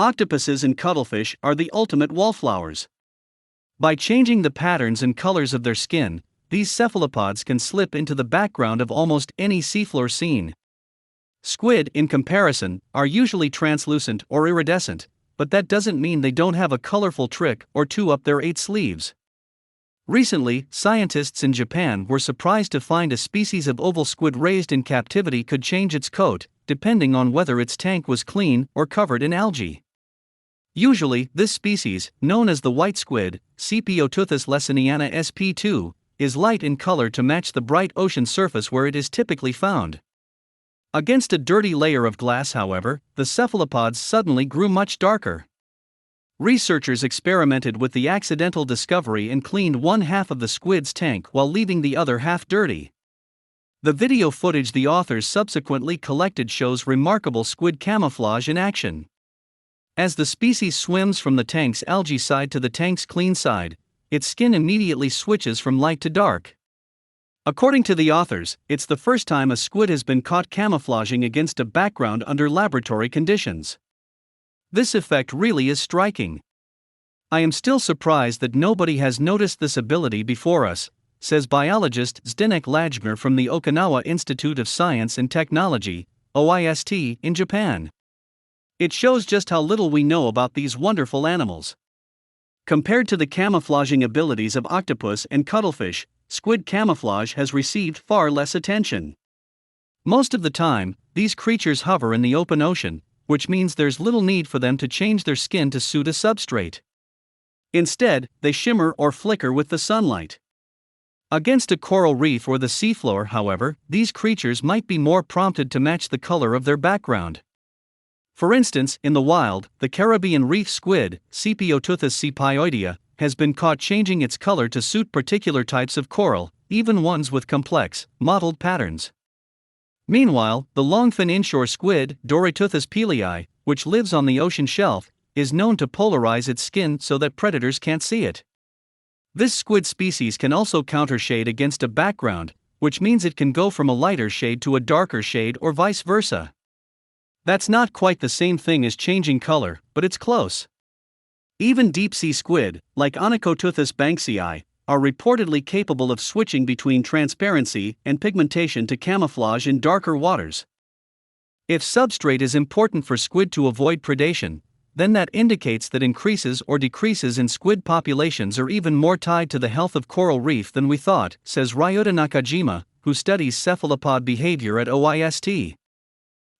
Octopuses and cuttlefish are the ultimate wallflowers. By changing the patterns and colors of their skin, these cephalopods can slip into the background of almost any seafloor scene. Squid, in comparison, are usually translucent or iridescent, but that doesn't mean they don't have a colorful trick or two up their 8 sleeves. Recently, scientists in Japan were surprised to find a species of oval squid raised in captivity could change its coat, depending on whether its tank was clean or covered in algae. Usually, this species, known as the white squid, Scipiotuthis lessiniana sp2, is light in color to match the bright ocean surface where it is typically found. Against a dirty layer of glass, however, the cephalopods suddenly grew much darker. Researchers experimented with the accidental discovery and cleaned one half of the squid's tank while leaving the other half dirty. The video footage the authors subsequently collected shows remarkable squid camouflage in action. As the species swims from the tank's algae side to the tank's clean side, its skin immediately switches from light to dark. According to the authors, it's the first time a squid has been caught camouflaging against a background under laboratory conditions. This effect really is striking. I am still surprised that nobody has noticed this ability before us, says biologist Zdenek Lajmer from the Okinawa Institute of Science and Technology, OIST, in Japan. It shows just how little we know about these wonderful animals. Compared to the camouflaging abilities of octopus and cuttlefish, squid camouflage has received far less attention. Most of the time, these creatures hover in the open ocean, which means there's little need for them to change their skin to suit a substrate. Instead, they shimmer or flicker with the sunlight. Against a coral reef or the seafloor, however, these creatures might be more prompted to match the color of their background. For instance, in the wild, the Caribbean reef squid, Scipiotuthis scipioidea, has been caught changing its color to suit particular types of coral, even ones with complex, mottled patterns. Meanwhile, the longfin inshore squid, Dorytuthis pelei, which lives on the ocean shelf, is known to polarize its skin so that predators can't see it. This squid species can also countershade against a background, which means it can go from a lighter shade to a darker shade or vice versa. That's not quite the same thing as changing color, but it's close. Even deep-sea squid, like Onychotuthis banksii, are reportedly capable of switching between transparency and pigmentation to camouflage in darker waters. If substrate is important for squid to avoid predation, then that indicates that increases or decreases in squid populations are even more tied to the health of coral reef than we thought, says Ryuta Nakajima, who studies cephalopod behavior at OIST.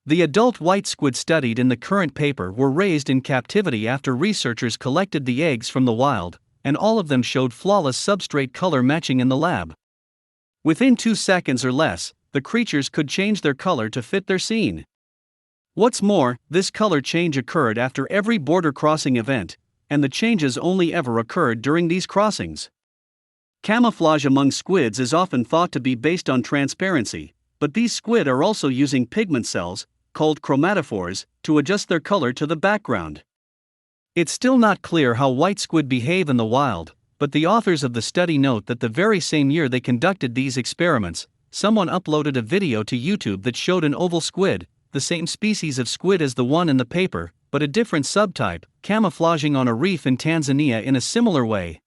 The adult white squid studied in the current paper were raised in captivity after researchers collected the eggs from the wild, and all of them showed flawless substrate color matching in the lab. Within 2 seconds or less, the creatures could change their color to fit their scene. What's more, this color change occurred after every border crossing event, and the changes only ever occurred during these crossings. Camouflage among squids is often thought to be based on transparency, but these squid are also using pigment cells, called chromatophores, to adjust their color to the background. It's still not clear how white squid behave in the wild, but the authors of the study note that the very same year they conducted these experiments, someone uploaded a video to YouTube that showed an oval squid, the same species of squid as the one in the paper, but a different subtype, camouflaging on a reef in Tanzania in a similar way.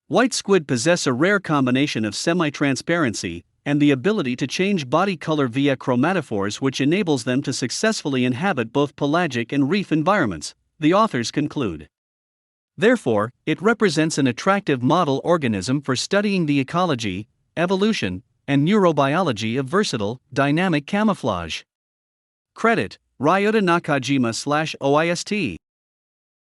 White squid possess a rare combination of semi-transparency and the ability to change body color via chromatophores, which enables them to successfully inhabit both pelagic and reef environments, the authors conclude. Therefore, it represents an attractive model organism for studying the ecology, evolution, and neurobiology of versatile, dynamic camouflage. Credit: Ryuta Nakajima / OIST.